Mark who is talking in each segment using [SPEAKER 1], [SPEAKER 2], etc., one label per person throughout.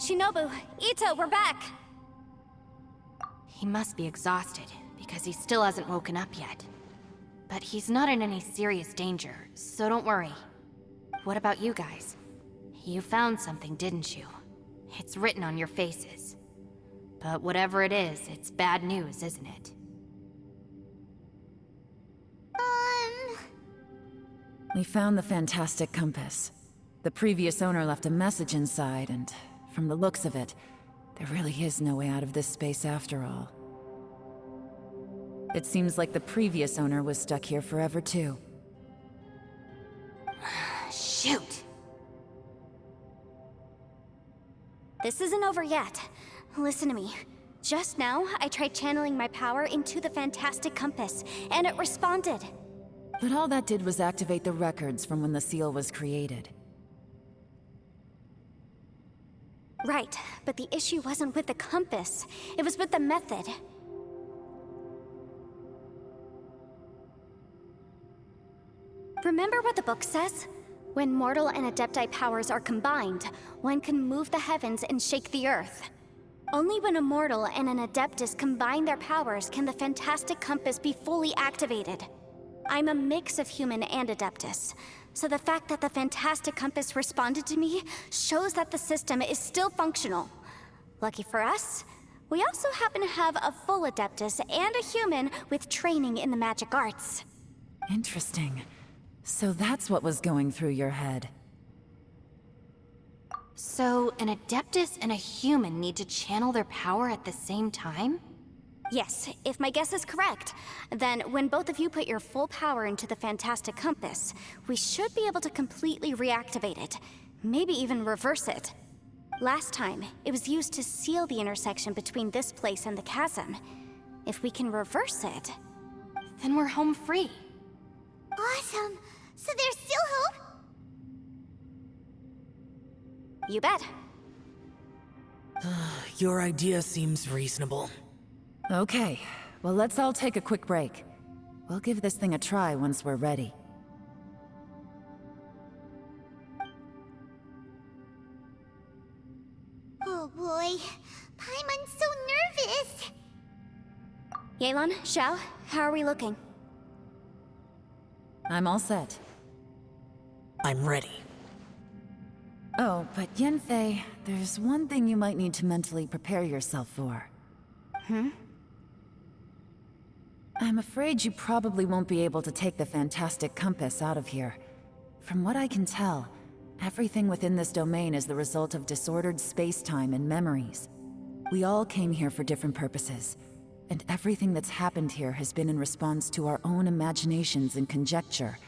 [SPEAKER 1] Shinobu, Ito, we're back!
[SPEAKER 2] He must be exhausted, because he still hasn't woken up yet. But he's not in any serious danger, so don't worry. What about you guys? You found something, didn't you? It's written on your faces. But whatever it is, it's bad news, isn't it?
[SPEAKER 3] We found the fantastic compass. The previous owner left a message inside, and from the looks of it, there really is no way out of this space after all. It seems like the previous owner was stuck here forever too.
[SPEAKER 2] Shoot!
[SPEAKER 1] This isn't over yet. Listen to me. Just now, I tried channeling my power into the fantastic compass, and it responded.
[SPEAKER 3] But all that did was activate the records from when the seal was created.
[SPEAKER 1] Right, but the issue wasn't with the compass. It was with the method. Remember what the book says? When mortal and adepti powers are combined, one can move the heavens and shake the earth. Only when a mortal and an adeptus combine their powers can the fantastic compass be fully activated. I'm a mix of human and adeptus, so the fact that the fantastic compass responded to me shows that the system is still functional. Lucky for us, we also happen to have a full adeptus and a human with training in the magic arts.
[SPEAKER 3] Interesting. So that's what was going through your head.
[SPEAKER 2] So, an adeptus and a human need to channel their power at the same time?
[SPEAKER 1] Yes, if my guess is correct, then when both of you put your full power into the fantastic compass, we should be able to completely reactivate it, maybe even reverse it. Last time, it was used to seal the intersection between this place and the chasm. If we can reverse it,
[SPEAKER 2] Then we're home free.
[SPEAKER 4] Awesome! So there's still hope?
[SPEAKER 1] you bet.
[SPEAKER 5] Your idea seems reasonable.
[SPEAKER 3] Okay, well let's all take a quick break. We'll give this thing a try once we're ready.
[SPEAKER 4] Oh boy, Paimon's so nervous!
[SPEAKER 1] Yelan, Xiao, how are we looking?
[SPEAKER 3] I'm all set.
[SPEAKER 5] I'm ready.
[SPEAKER 3] Oh, but Yanfei, there's one thing you might need to mentally prepare yourself for. I'm afraid you probably won't be able to take the fantastic compass out of here. From what I can tell, everything within this domain is the result of disordered space-time and memories. We all came here for different purposes, and everything that's happened here has been in response to our own imaginations and conjecture.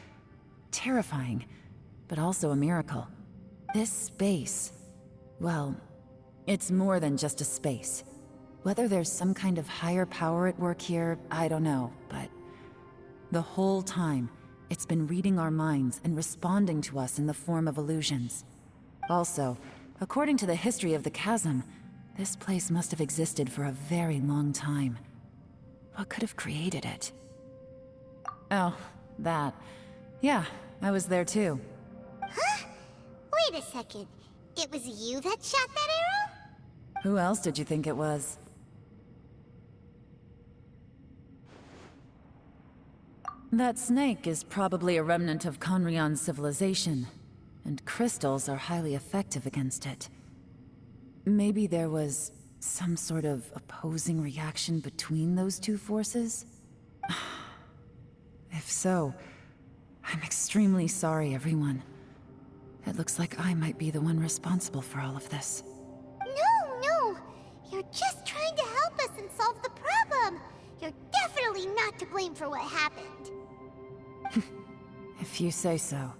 [SPEAKER 3] Terrifying, but also a miracle. This space, well, it's more than just a space. Whether there's some kind of higher power at work here, I don't know, but the whole time, it's been reading our minds and responding to us in the form of illusions. Also, according to the history of the chasm, this place must have existed for a very long time. What could have created it? Oh, that. Yeah, I was there too.
[SPEAKER 4] Huh? Wait a second. It was you that shot that arrow?
[SPEAKER 3] Who else did you think it was? That snake is probably a remnant of Conrion's civilization, and crystals are highly effective against it. Maybe there was some sort of opposing reaction between those two forces? If so, I'm extremely sorry, everyone. It looks like I might be the one responsible for all of this.
[SPEAKER 4] No! You're just trying to help us and solve the problem! You're definitely not to blame for what happened.
[SPEAKER 3] If you say so.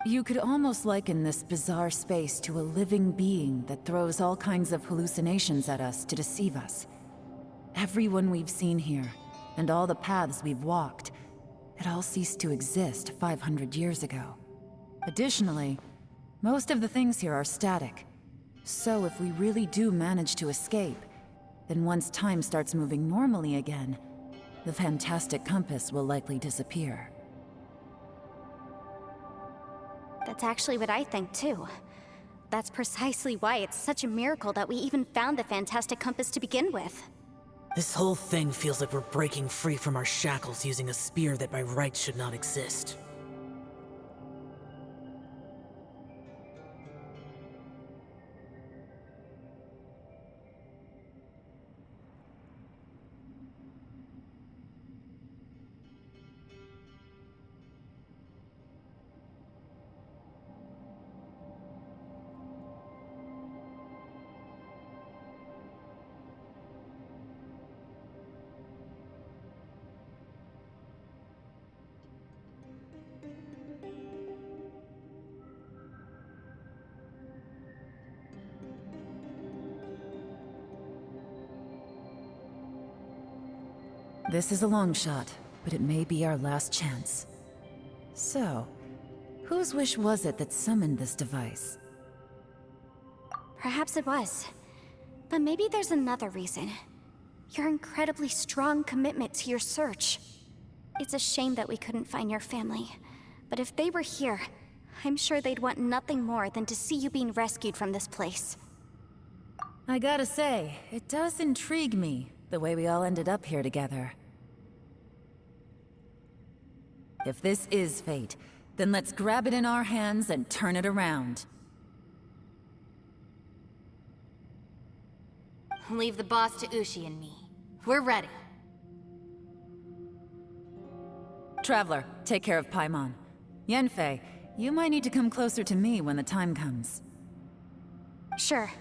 [SPEAKER 3] You could almost liken this bizarre space to a living being that throws all kinds of hallucinations at us to deceive us. Everyone we've seen here, and all the paths we've walked, it all ceased to exist 500 years ago. Additionally, most of the things here are static. So if we really do manage to escape, then once time starts moving normally again, the fantastic compass will likely disappear.
[SPEAKER 1] That's actually what I think too. That's precisely why it's such a miracle that we even found the fantastic compass to begin with.
[SPEAKER 5] This whole thing feels like we're breaking free from our shackles using a spear that by rights should not exist.
[SPEAKER 3] This is a long shot, but it may be our last chance. So, whose wish was it that summoned this device?
[SPEAKER 1] Perhaps it was. But maybe there's another reason. Your incredibly strong commitment to your search. It's a shame that we couldn't find your family. But if they were here, I'm sure they'd want nothing more than to see you being rescued from this place.
[SPEAKER 3] I gotta say, it does intrigue me, the way we all ended up here together. If this is fate, then let's grab it in our hands and turn it around.
[SPEAKER 2] Leave the boss to Ushi and me. We're ready.
[SPEAKER 3] Traveler, take care of Paimon. Yanfei, you might need to come closer to me when the time comes.
[SPEAKER 1] Sure.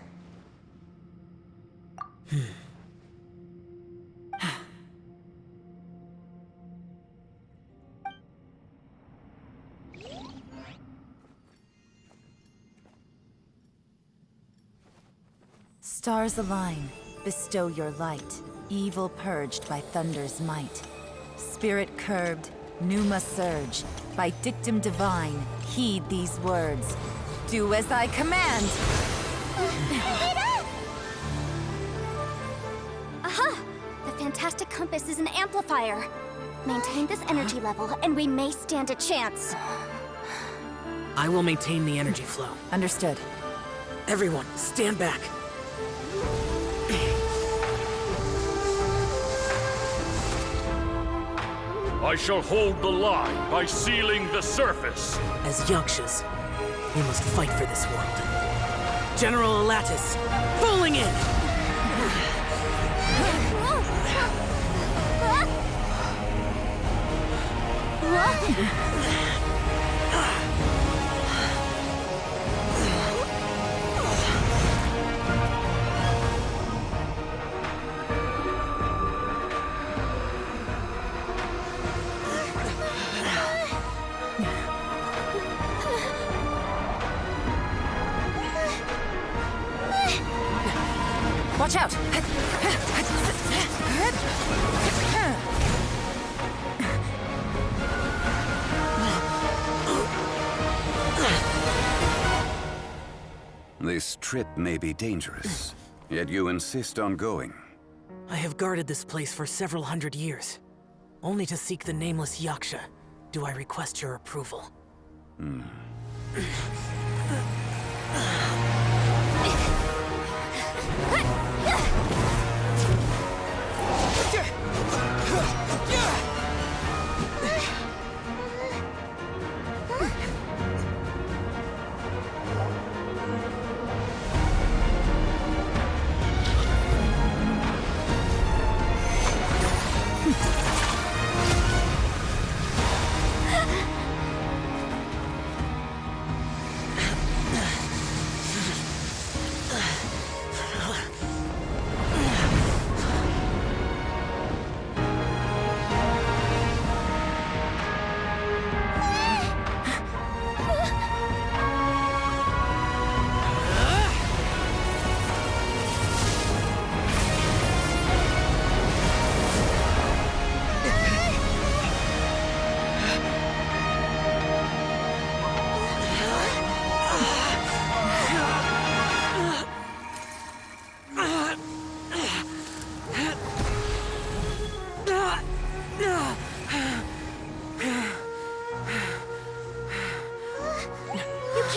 [SPEAKER 3] Stars align, bestow your light, evil purged by thunder's might. Spirit curbed, pneuma surge, by dictum divine, heed these words. Do as I command!
[SPEAKER 1] Aha! The fantastic compass is an amplifier. Maintain this energy level, and we may stand a chance.
[SPEAKER 5] I will maintain the energy flow.
[SPEAKER 3] Understood.
[SPEAKER 5] Everyone, stand back.
[SPEAKER 6] I shall hold the line by sealing the surface.
[SPEAKER 5] As Yakshas, we must fight for this world. General Alatus, falling in!
[SPEAKER 3] Watch out!
[SPEAKER 7] This trip may be dangerous, yet you insist on going.
[SPEAKER 5] I have guarded this place for several hundred years. Only to seek the nameless Yaksha, do I request your approval.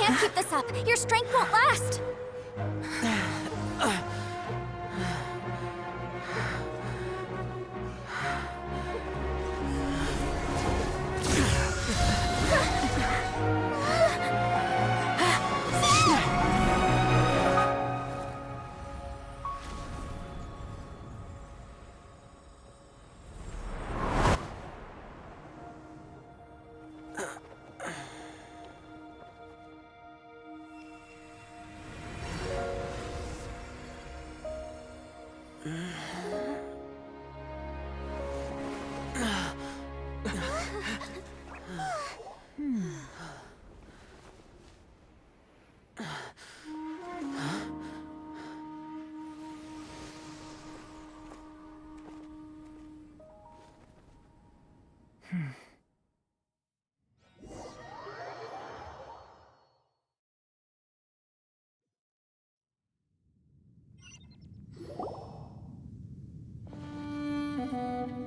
[SPEAKER 1] can't keep this up. Your strength won't last.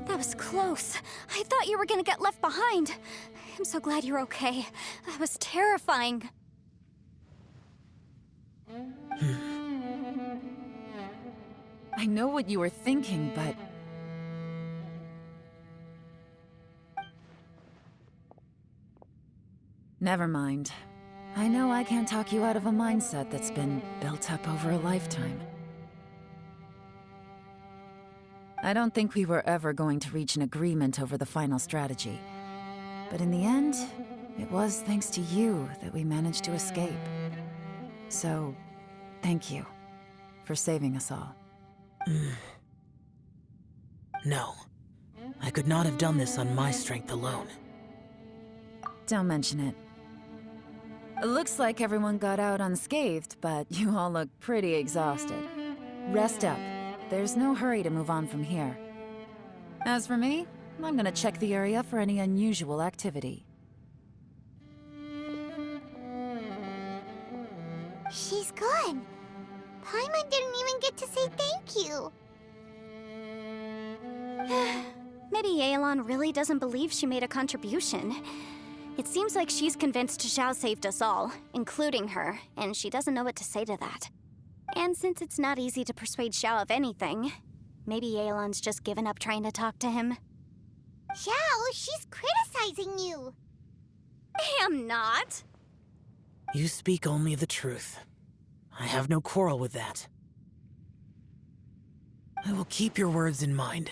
[SPEAKER 1] That was close. I thought you were gonna get left behind. I'm so glad you're okay. That was terrifying.
[SPEAKER 3] I know what you were thinking, but... Never mind. I know I can't talk you out of a mindset that's been built up over a lifetime. I don't think we were ever going to reach an agreement over the final strategy. But in the end, it was thanks to you that we managed to escape. So, thank you for saving us all.
[SPEAKER 5] No. I could not have done this on my strength alone.
[SPEAKER 3] Don't mention it. It looks like everyone got out unscathed, but you all look pretty exhausted. Rest up. There's no hurry to move on from here. As for me, I'm gonna check the area for any unusual activity.
[SPEAKER 4] She's gone. Paimon didn't even get to say thank you.
[SPEAKER 1] Maybe Yelan really doesn't believe she made a contribution. It seems like she's convinced Xiao saved us all, including her, and she doesn't know what to say to that. And since it's not easy to persuade Xiao of anything, maybe Yelan's just given up trying to talk to him.
[SPEAKER 4] Xiao, she's criticizing you.
[SPEAKER 1] I am not.
[SPEAKER 5] You speak only the truth. I have no quarrel with that. I will keep your words in mind.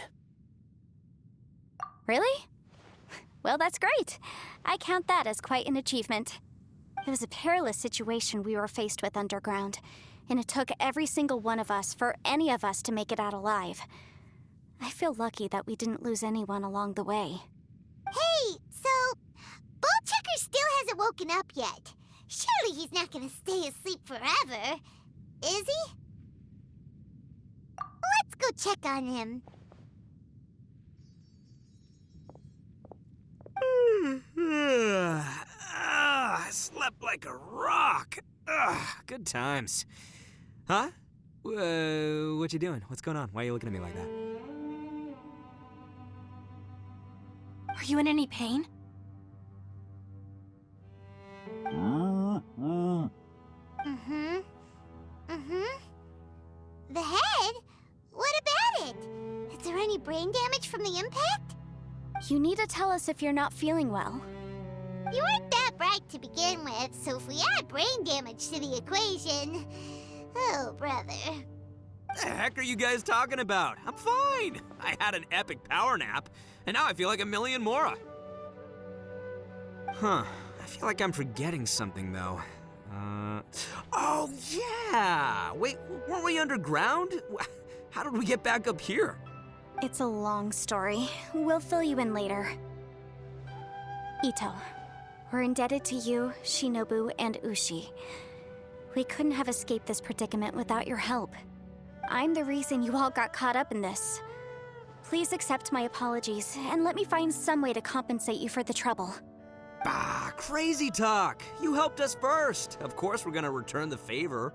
[SPEAKER 1] Really? Well, that's great. I count that as quite an achievement. It was a perilous situation we were faced with underground, and it took every single one of us for any of us to make it out alive. I feel lucky that we didn't lose anyone along the way.
[SPEAKER 4] Hey, so Ballchecker still hasn't woken up yet. Surely he's not gonna stay asleep forever, is he? Let's go check on him.
[SPEAKER 8] I slept like a rock. Good times. Huh? What you doing? What's going on? Why are you looking at me like that?
[SPEAKER 2] Are you in any pain?
[SPEAKER 4] The head? What about it? Is there any brain damage from the impact?
[SPEAKER 1] You need to tell us if you're not feeling well.
[SPEAKER 4] You weren't that bright to begin with, so if we add brain damage to the equation... Oh, brother.
[SPEAKER 8] The heck are you guys talking about? I'm fine. I had an epic power nap, and now I feel like a million Mora. Huh. I feel like I'm forgetting something, though. Oh, yeah! Wait, weren't we underground? How did we get back up here?
[SPEAKER 1] It's a long story. We'll fill you in later. Ito, we're indebted to you, Shinobu, and Ushi. We couldn't have escaped this predicament without your help. I'm the reason you all got caught up in this. Please accept my apologies, and let me find some way to compensate you for the trouble.
[SPEAKER 8] Bah, crazy talk! You helped us first! Of course we're gonna return the favor.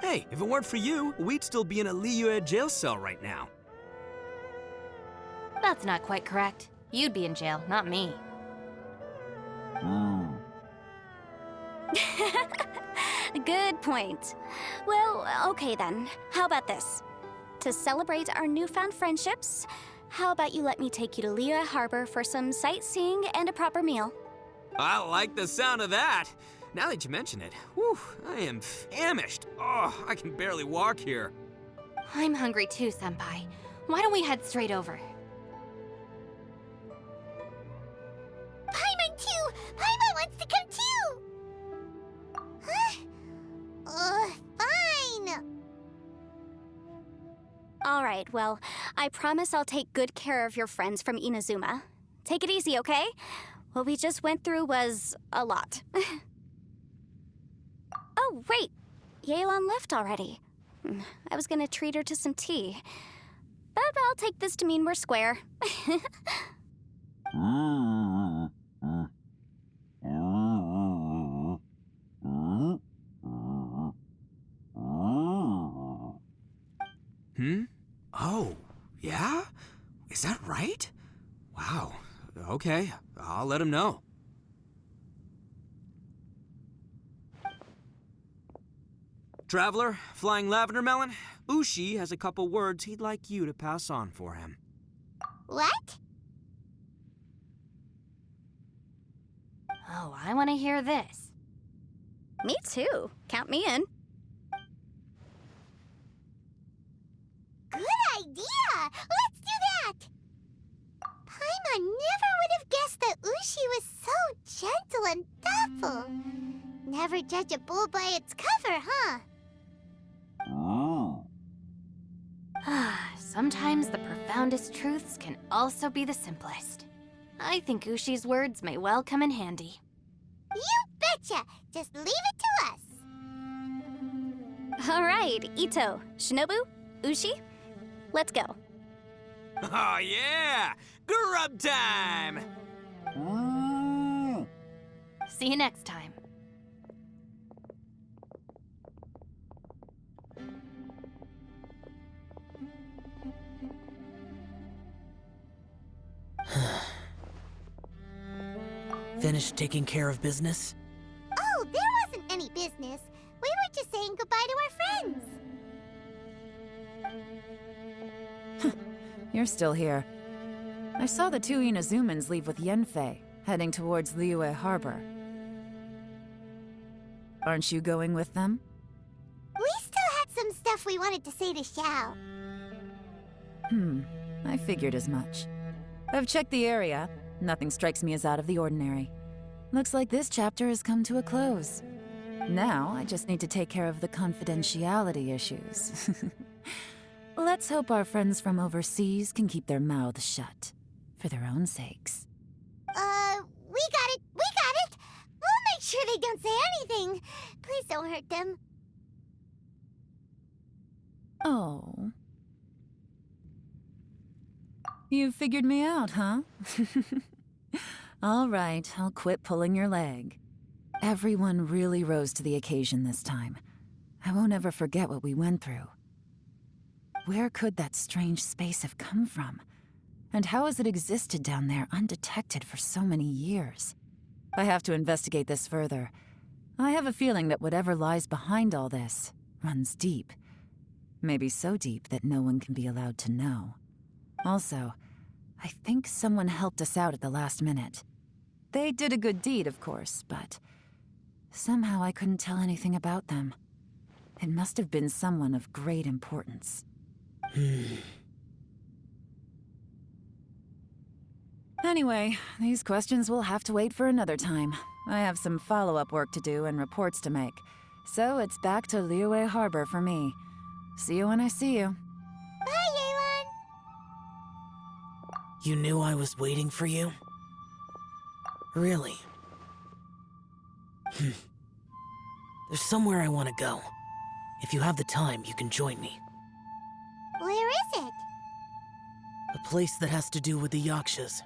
[SPEAKER 8] Hey, if it weren't for you, we'd still be in a Liyue jail cell right now.
[SPEAKER 2] That's not quite correct. You'd be in jail, not me.
[SPEAKER 1] Good point. Well, okay then. How about this? To celebrate our newfound friendships, how about you let me take you to Liyue Harbor for some sightseeing and a proper meal?
[SPEAKER 8] I like the sound of that. Now that you mention it, whew, I am famished. Oh, I can barely walk here.
[SPEAKER 2] I'm hungry too, Senpai. Why don't we head straight over?
[SPEAKER 4] Paimon too! Paimon wants to come too! Huh? Fine.
[SPEAKER 1] All right, well, I promise I'll take good care of your friends from Inazuma. Take it easy, okay? What we just went through was a lot. Oh, wait. Yelan left already. I was gonna treat her to some tea. But I'll take this to mean we're square.
[SPEAKER 8] Oh, yeah? Is that right? Wow. Okay, I'll let him know. Traveler, Flying Lavender Melon, Ushi has a couple words he'd like you to pass on for him.
[SPEAKER 4] What?
[SPEAKER 2] Oh, I want to hear this.
[SPEAKER 1] Me too. Count me in.
[SPEAKER 4] Good idea! Let's do that! Paimon never would have guessed that Ushi was so gentle and thoughtful. Never judge a bull by its cover, huh?
[SPEAKER 2] Sometimes the profoundest truths can also be the simplest. I think Ushi's words may well come in handy.
[SPEAKER 4] You betcha! Just leave it to us.
[SPEAKER 1] All right, Ito, Shinobu, Ushi, let's go.
[SPEAKER 8] Oh yeah! Grub time!
[SPEAKER 2] See you next time.
[SPEAKER 5] Finished taking care of business?
[SPEAKER 4] Oh, there wasn't any business. We were just saying goodbye to our friends.
[SPEAKER 3] You're still here. I saw the two Inazumans leave with Yanfei, heading towards Liyue Harbor. Aren't you going with them?
[SPEAKER 4] We still had some stuff we wanted to say to Xiao.
[SPEAKER 3] I figured as much. I've checked the area. Nothing strikes me as out of the ordinary. Looks like this chapter has come to a close. Now, I just need to take care of the confidentiality issues. Let's hope our friends from overseas can keep their mouths shut. For their own sakes.
[SPEAKER 4] We got it! We got it! We'll make sure they don't say anything. Please don't hurt them.
[SPEAKER 3] Oh. You figured me out, huh? All right, I'll quit pulling your leg. Everyone really rose to the occasion this time. I won't ever forget what we went through. Where could that strange space have come from? And how has it existed down there undetected for so many years? I have to investigate this further. I have a feeling that whatever lies behind all this runs deep. Maybe so deep that no one can be allowed to know. Also, I think someone helped us out at the last minute. They did a good deed, of course, but somehow I couldn't tell anything about them. It must have been someone of great importance. Anyway, these questions will have to wait for another time. I have some follow-up work to do and reports to make. So it's back to Liyue Harbor for me. See you when I see you.
[SPEAKER 4] Bye, Yelan!
[SPEAKER 5] You knew I was waiting for you? Really? There's somewhere I want to go. If you have the time, you can join me.
[SPEAKER 4] Where is it?
[SPEAKER 5] A place that has to do with the Yakshas.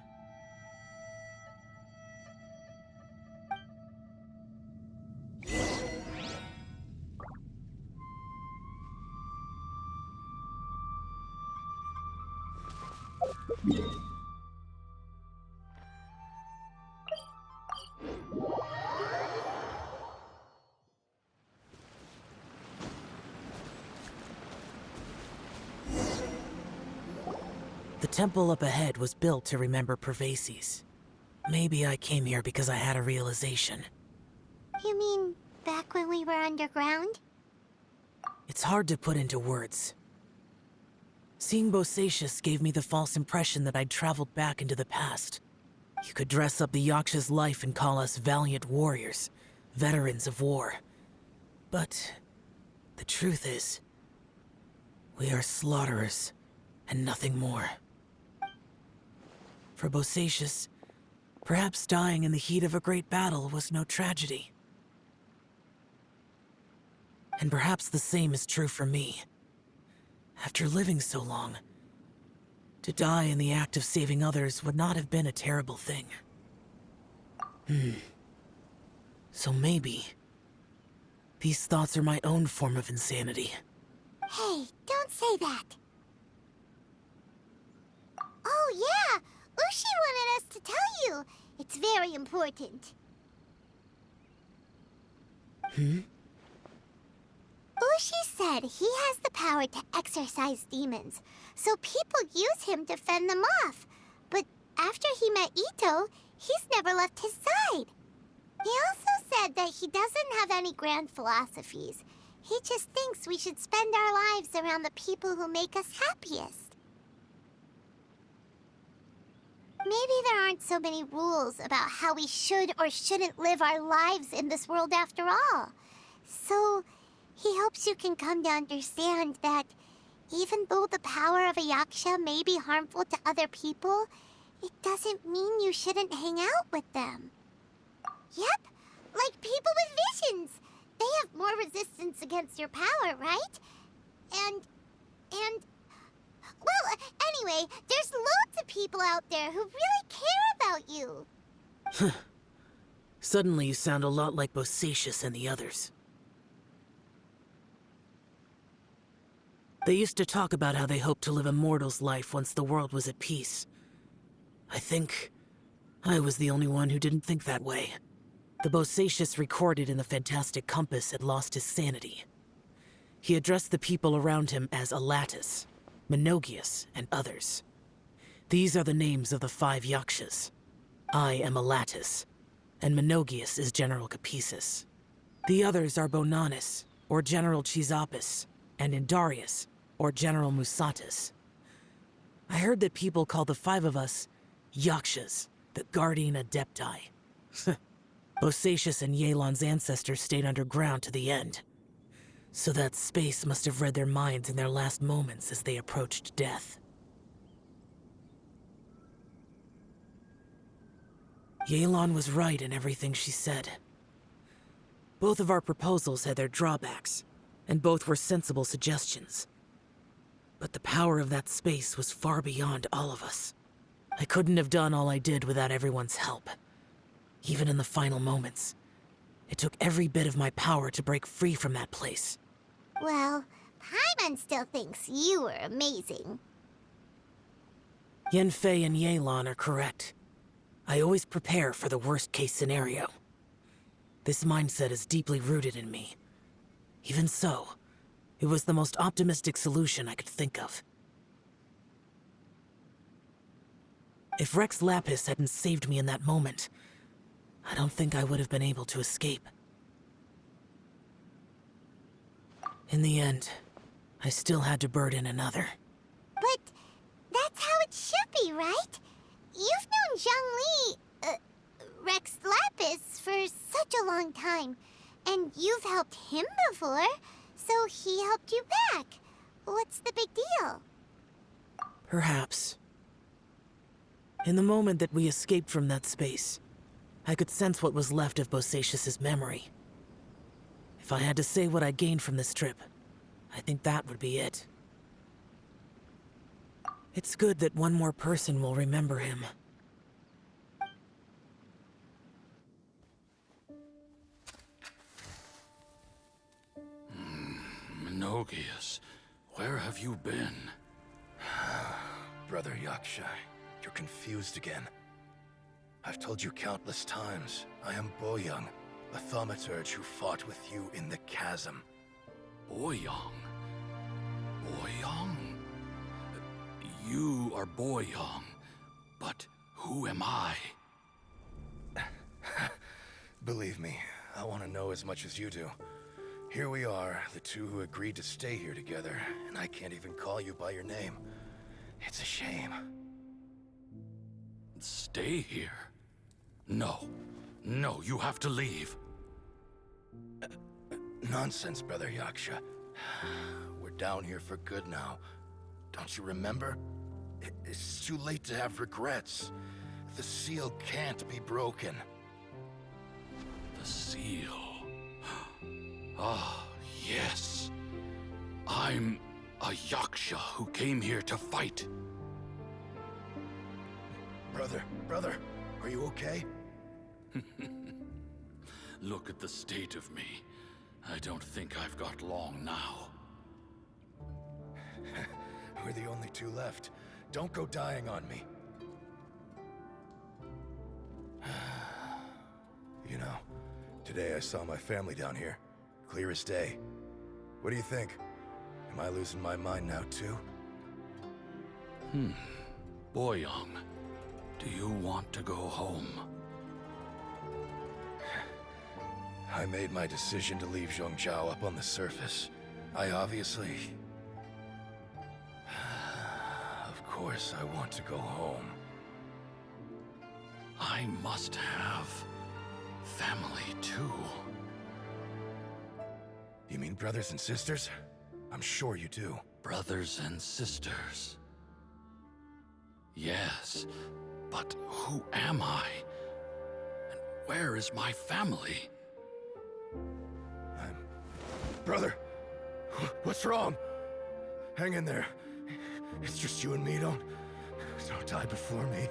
[SPEAKER 5] The temple up ahead was built to remember Pervases. Maybe I came here because I had a realization.
[SPEAKER 4] You mean back when we were underground?
[SPEAKER 5] It's hard to put into words. Seeing Bosatius gave me the false impression that I'd traveled back into the past. You could dress up the Yaksha's life and call us valiant warriors, veterans of war. But the truth is, we are slaughterers and nothing more. For Bosatius, perhaps dying in the heat of a great battle was no tragedy. And perhaps the same is true for me. After living so long, to die in the act of saving others would not have been a terrible thing. So maybe these thoughts are my own form of insanity.
[SPEAKER 4] Hey, don't say that. Oh yeah, Ushi wanted us to tell you. It's very important. Ushi said he has the power to exorcise demons, so people use him to fend them off. But after he met Ito, he's never left his side. He also said that he doesn't have any grand philosophies. He just thinks we should spend our lives around the people who make us happiest. Maybe there aren't so many rules about how we should or shouldn't live our lives in this world after all. So, he hopes you can come to understand that even though the power of a yaksha may be harmful to other people, it doesn't mean you shouldn't hang out with them. Yep, like people with visions. They have more resistance against your power, right? And... Well, anyway, there's loads of people out there who really care about you.
[SPEAKER 5] Suddenly you sound a lot like Bosatius and the others. They used to talk about how they hoped to live a mortal's life once the world was at peace. I think I was the only one who didn't think that way. The Bosatius recorded in the Fantastic Compass had lost his sanity. He addressed the people around him as Alatus, Menogius, and others. These are the names of the 5 Yakshas. I am Alatus, and Menogius is General Capisis. The others are Bonanis, or General Chisapis, and Indarius, or General Musatus. I heard that people call the 5 of us Yakshas, the Guardian Adepti. Bosatius and Yelan's ancestors stayed underground to the end. So that space must have read their minds in their last moments as they approached death. Yelan was right in everything she said. Both of our proposals had their drawbacks, and both were sensible suggestions. But the power of that space was far beyond all of us. I couldn't have done all I did without everyone's help. Even in the final moments, it took every bit of my power to break free from that place.
[SPEAKER 4] Well, Paimon still thinks you were amazing.
[SPEAKER 5] Yanfei and Yelan are correct. I always prepare for the worst-case scenario. This mindset is deeply rooted in me. Even so, it was the most optimistic solution I could think of. If Rex Lapis hadn't saved me in that moment, I don't think I would have been able to escape. In the end, I still had to burden another.
[SPEAKER 4] But that's how it should be, right? You've known Zhang Li, Rex Lapis, for such a long time. And you've helped him before, so he helped you back. What's the big deal?
[SPEAKER 5] Perhaps. In the moment that we escaped from that space, I could sense what was left of Bosatius's memory. If I had to say what I gained from this trip, I think that would be it. It's good that one more person will remember him.
[SPEAKER 6] Menogius, where have you been?
[SPEAKER 9] Brother Yaksha, you're confused again. I've told you countless times, I am Boyoung, a thaumaturge who fought with you in the chasm.
[SPEAKER 6] Boyoung? Boyoung? You are Boyoung, but who am I?
[SPEAKER 9] Believe me, I want to know as much as you do. Here we are, the two who agreed to stay here together, and I can't even call you by your name. It's a shame.
[SPEAKER 6] Stay here? No. No, you have to leave.
[SPEAKER 9] Nonsense, Brother Yaksha. We're down here for good now. Don't you remember? It's too late to have regrets. The seal can't be broken.
[SPEAKER 6] The seal. Ah, yes. I'm a Yaksha who came here to fight.
[SPEAKER 9] Brother, are you okay?
[SPEAKER 6] Look at the state of me. I don't think I've got long now.
[SPEAKER 9] We're the only two left. Don't go dying on me. You know, today I saw my family down here. Clear as day. What do you think? Am I losing my mind now too?
[SPEAKER 6] Boyoung, do you want to go home?
[SPEAKER 9] I made my decision to leave Zhongzhou up on the surface. I obviously... Of course I want to go home.
[SPEAKER 6] I must have family too.
[SPEAKER 9] You mean brothers and sisters? I'm sure you do.
[SPEAKER 6] Brothers and sisters. Yes, but who am I? And where is my family?
[SPEAKER 9] Brother! What's wrong? Hang in there. It's just you and me, don't die before me.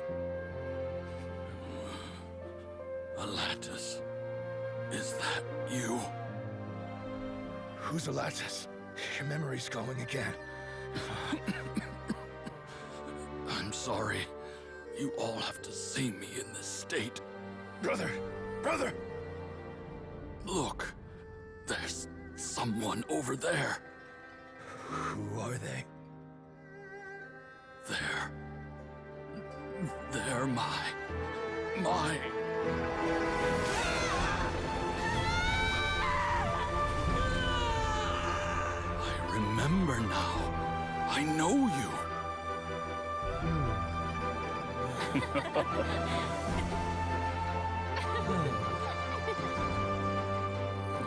[SPEAKER 6] Alatus, is that you?
[SPEAKER 9] Who's Alatus? Your memory's going again.
[SPEAKER 6] I'm sorry. You all have to see me in this state.
[SPEAKER 9] Brother!
[SPEAKER 6] Look, there's someone over there.
[SPEAKER 9] Who are they?
[SPEAKER 6] They're my... I remember now. I know you.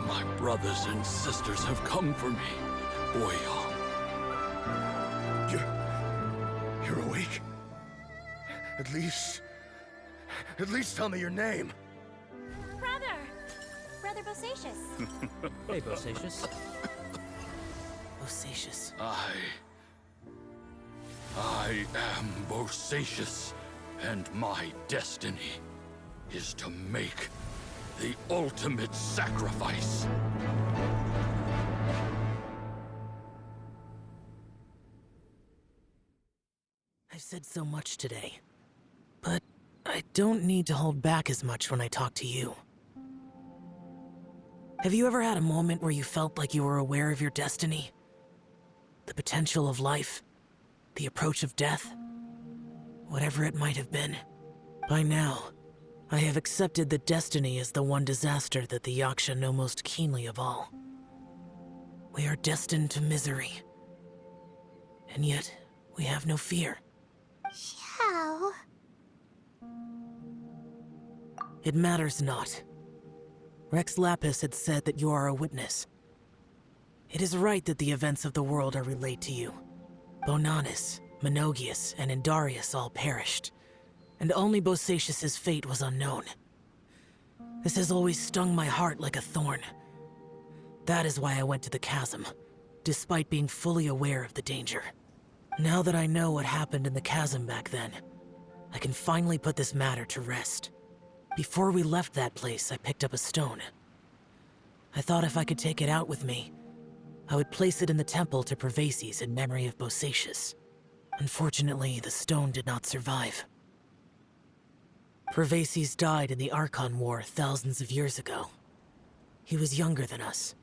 [SPEAKER 6] My brothers and sisters have come for me, Boyoung.
[SPEAKER 9] You're awake? At least tell me your name.
[SPEAKER 1] Brother Bosatius.
[SPEAKER 10] Hey, Bosatius.
[SPEAKER 5] Bosatius.
[SPEAKER 6] I am Bosatius, and my destiny is to make the ultimate sacrifice.
[SPEAKER 5] I've said so much today, but I don't need to hold back as much when I talk to you. Have you ever had a moment where you felt like you were aware of your destiny? The potential of life? The approach of death? Whatever it might have been. By now, I have accepted that destiny is the one disaster that the Yaksha know most keenly of all. We are destined to misery. And yet, we have no fear.
[SPEAKER 4] Xiao.
[SPEAKER 5] It matters not. Rex Lapis had said that you are a witness. It is right that the events of the world are relayed to you. Bonanis, Menogius, and Indarius all perished, and only Bosatius's fate was unknown. This has always stung my heart like a thorn. That is why I went to the chasm, despite being fully aware of the danger. Now that I know what happened in the chasm back then, I can finally put this matter to rest. Before we left that place, I picked up a stone. I thought if I could take it out with me, I would place it in the temple to Pervases in memory of Bosatius. Unfortunately, the stone did not survive. Pervases died in the Archon War thousands of years ago. He was younger than us,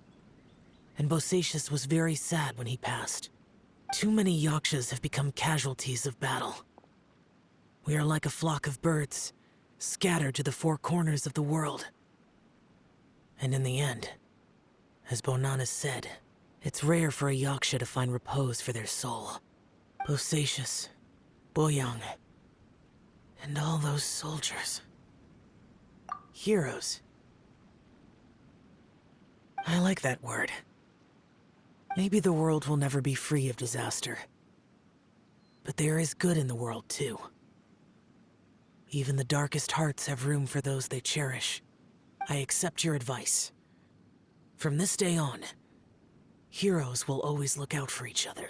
[SPEAKER 5] and Bosatius was very sad when he passed. Too many yakshas have become casualties of battle. We are like a flock of birds, scattered to the four corners of the world. And in the end, as Bonana said, it's rare for a yaksha to find repose for their soul. Bosatius, Boyang, and all those soldiers. Heroes. I like that word. Maybe the world will never be free of disaster. But there is good in the world, too. Even the darkest hearts have room for those they cherish. I accept your advice. From this day on, heroes will always look out for each other.